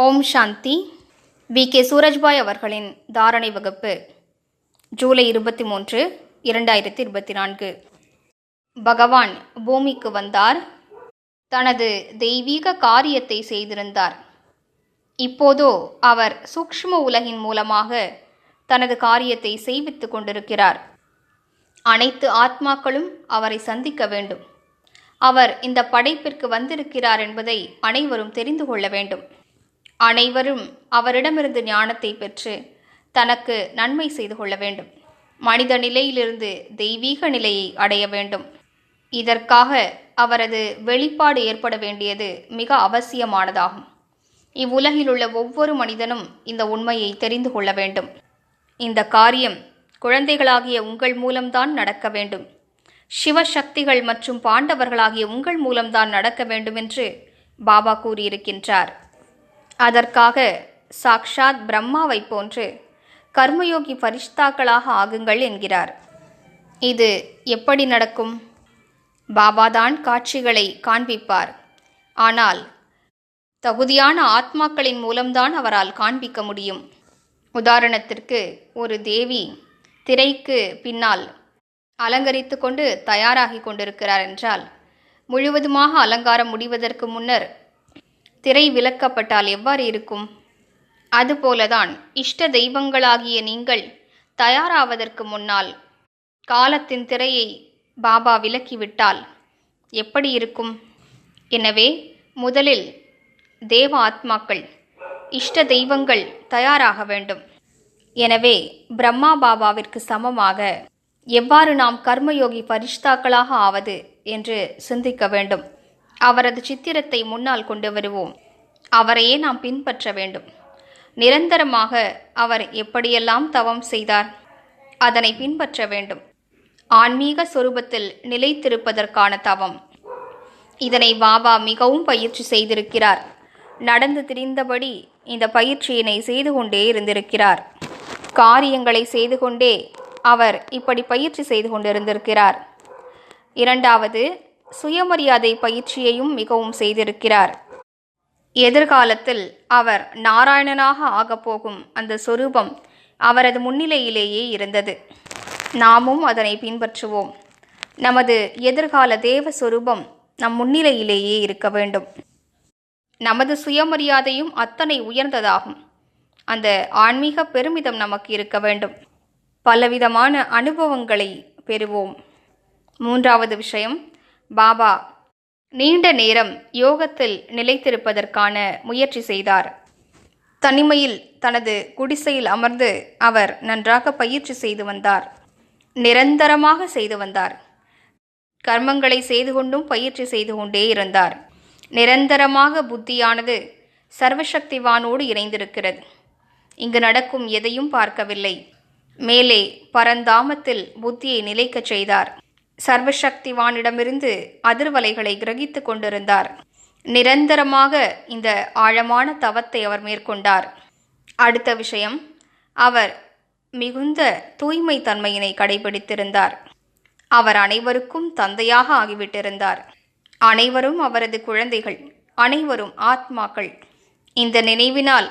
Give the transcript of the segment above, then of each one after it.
ஓம் சாந்தி. K Surajbhai அவர்களின் தாரணை வகுப்பு ஜூலை 23, 2024. பகவான் பூமிக்கு வந்தார். தனது தெய்வீக காரியத்தை செய்திருந்தார். இப்போதோ அவர் சூக்ஷ்ம உலகின் மூலமாக தனது காரியத்தை செய்வித்துக் கொண்டிருக்கிறார். அனைத்து ஆத்மாக்களும் அவரை சந்திக்க வேண்டும். அவர் இந்த படைப்பிற்கு வந்திருக்கிறார் என்பதை அனைவரும் தெரிந்து கொள்ள வேண்டும். அனைவரும் அவரிடமிருந்து ஞானத்தை பெற்று தனக்கு நன்மை செய்து கொள்ள வேண்டும். மனித நிலையிலிருந்து தெய்வீக நிலையை அடைய வேண்டும். இதற்காக அவரது வெளிப்பாடு ஏற்பட வேண்டியது மிக அவசியமானதாகும். இவ்வுலகில் உள்ள ஒவ்வொரு மனிதனும் இந்த உண்மையை தெரிந்து கொள்ள வேண்டும். இந்த காரியம் குழந்தைகளாகிய உங்கள் மூலம்தான் நடக்க வேண்டும். சிவசக்திகள் மற்றும் பாண்டவர்களாகிய உங்கள் மூலம்தான் நடக்க வேண்டும் என்று பாபா கூறியிருக்கின்றார். அதற்காக சாக்ஷாத் பிரம்மாவை போன்று கர்மயோகி பரிஷ்தாக்களாக ஆகுங்கள் என்கிறார். இது எப்படி நடக்கும்? பாபாதான் காட்சிகளை காண்பிப்பார். ஆனால் தகுதியான ஆத்மாக்களின் மூலம்தான் அவரால் காண்பிக்க முடியும். உதாரணத்திற்கு, ஒரு தேவி திரைக்கு பின்னால் அலங்கரித்து கொண்டு தயாராகி கொண்டிருக்கிறார் என்றால், முழுவதுமாக அலங்காரம் முடிவதற்கு முன்னர் திரை விலக்கப்பட்டால் எவ்வாறு இருக்கும்? அதுபோலதான் இஷ்ட தெய்வங்களாகிய நீங்கள் தயாராவதற்கு முன்னால் காலத்தின் திரையை பாபா விலக்கிவிட்டால் எப்படி இருக்கும்? எனவே முதலில் தேவ ஆத்மாக்கள், இஷ்ட தெய்வங்கள் தயாராக வேண்டும். எனவே பிரம்மா பாபாவிற்கு சமமாக எவ்வாறு நாம் கர்மயோகி பரிஷ்தாக்களாக ஆவது என்று சிந்திக்க வேண்டும். அவரது சித்திரத்தை முன்னால் கொண்டு வருவோம். அவரையே நாம் பின்பற்ற வேண்டும். நிரந்தரமாக அவர் எப்படியெல்லாம் தவம் செய்தார் அதனை பின்பற்ற வேண்டும். ஆன்மீக சொரூபத்தில் நிலைத்திருப்பதற்கான தவம். இதனை பாபா மிகவும் பயிற்சி செய்திருக்கிறார். நடந்து திரிந்தபடி இந்த பயிற்சியினை செய்து கொண்டே இருந்திருக்கிறார். காரியங்களை செய்து கொண்டே அவர் இப்படி பயிற்சி செய்து கொண்டிருந்திருக்கிறார். இரண்டாவது, சுயமரியாதை பயிற்சியையும் மிகவும் செய்திருக்கிறார். எதிர்காலத்தில் அவர் நாராயணனாக ஆகப்போகும் அந்த சொரூபம் அவரது முன்னிலையிலேயே இருந்தது. நாமும் அதனை பின்பற்றுவோம். நமது எதிர்கால தேவ சொரூபம் நம் முன்னிலையிலேயே இருக்க வேண்டும். நமது சுயமரியாதையும் அத்தனை உயர்ந்ததாகும். அந்த ஆன்மீக பெருமிதம் நமக்கு இருக்க வேண்டும். பலவிதமான அனுபவங்களை பெறுவோம். மூன்றாவது விஷயம், பாபா நீண்ட நேரம் யோகத்தில் நிலைத்திருப்பதற்கான முயற்சி செய்தார். தனிமையில் தனது குடிசையில் அமர்ந்து அவர் நன்றாக பயிற்சி செய்து வந்தார். நிரந்தரமாக செய்து வந்தார். கர்மங்களை செய்து கொண்டும் பயிற்சி செய்து கொண்டே இருந்தார். நிரந்தரமாக புத்தியானது சர்வசக்திவானோடு இணைந்திருக்கிறது. இங்கு நடக்கும் எதையும் பார்க்கவில்லை. மேலே பரந்தாமத்தில் புத்தியை நிலைக்கச் செய்தார். சர்வசக்திவானிடமிருந்து அதிர்வலைகளை கிரகித்து கொண்டிருந்தார். நிரந்தரமாக இந்த ஆழமான தவத்தை அவர் மேற்கொண்டார். அடுத்த விஷயம், அவர் மிகுந்த தூய்மை தன்மையினை கடைபிடித்திருந்தார். அவர் அனைவருக்கும் தந்தையாக ஆகிவிட்டிருந்தார். அனைவரும் அவரது குழந்தைகள், அனைவரும் ஆத்மாக்கள். இந்த நினைவினால்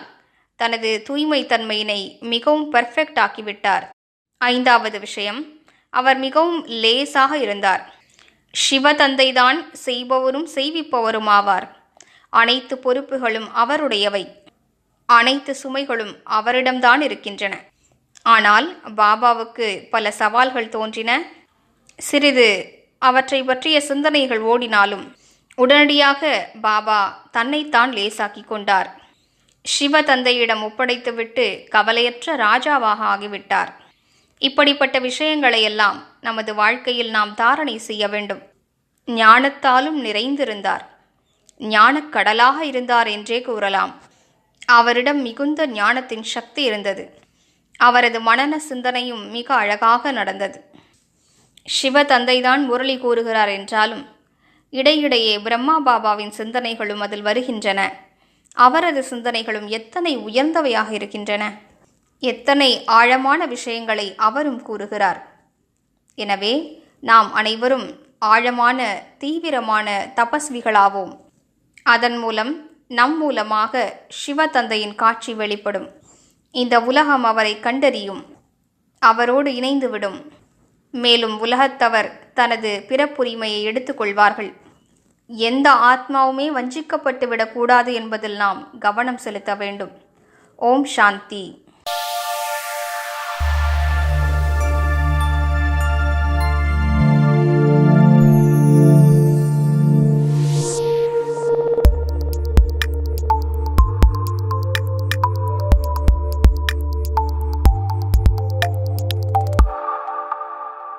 தனது தூய்மை தன்மையினை மிகவும் பெர்ஃபெக்ட் ஆக்கிவிட்டார். ஐந்தாவது விஷயம், அவர் மிகவும் லேசாக இருந்தார். சிவ தந்தைதான் செய்பவரும் செய்விப்பவரும் ஆவார். அனைத்து பொறுப்புகளும் அவருடையவை. அனைத்து சுமைகளும் அவரிடம்தான் இருக்கின்றன. ஆனால் பாபாவுக்கு பல சவால்கள் தோன்றின. சிறிது அவற்றை பற்றிய சிந்தனைகள் ஓடினாலும் உடனடியாக பாபா தன்னைத்தான் லேசாக்கி கொண்டார். சிவ தந்தையிடம் ஒப்படைத்துவிட்டு கவலையற்ற ராஜாவாக ஆகிவிட்டார். இப்படிப்பட்ட விஷயங்களையெல்லாம் நமது வாழ்க்கையில் நாம் தாரணை செய்ய வேண்டும். ஞானத்தாலும் நிறைந்திருந்தார். ஞானக்கடலாக இருந்தார் என்றே கூறலாம். அவரிடம் மிகுந்த ஞானத்தின் சக்தி இருந்தது. அவரது மனன சிந்தனையும் மிக அழகாக நடந்தது. சிவ தந்தைதான் முரளி கூறுகிறார் என்றாலும் இடையிடையே பிரம்மா பாபாவின் சிந்தனைகளும் அதில் வருகின்றன. அவரது சிந்தனைகளும் எத்தனை உயர்ந்தவையாக இருக்கின்றன. எத்தனை ஆழமான விஷயங்களை அவரும் கூறுகிறார். எனவே நாம் அனைவரும் ஆழமான தீவிரமான தபஸ்விகளாவோம். அதன் மூலம் நம் மூலமாக சிவதந்தையின் காட்சி வெளிப்படும். இந்த உலகம் அவரை கண்டறியும், அவரோடு இணைந்துவிடும். மேலும் உலகத்தவர் தனது பிறப்புரிமையை எடுத்துக்கொள்வார்கள். எந்த ஆத்மாவுமே வஞ்சிக்கப்பட்டு விடக்கூடாது என்பதில் நாம் கவனம் செலுத்த வேண்டும். ஓம் சாந்தி.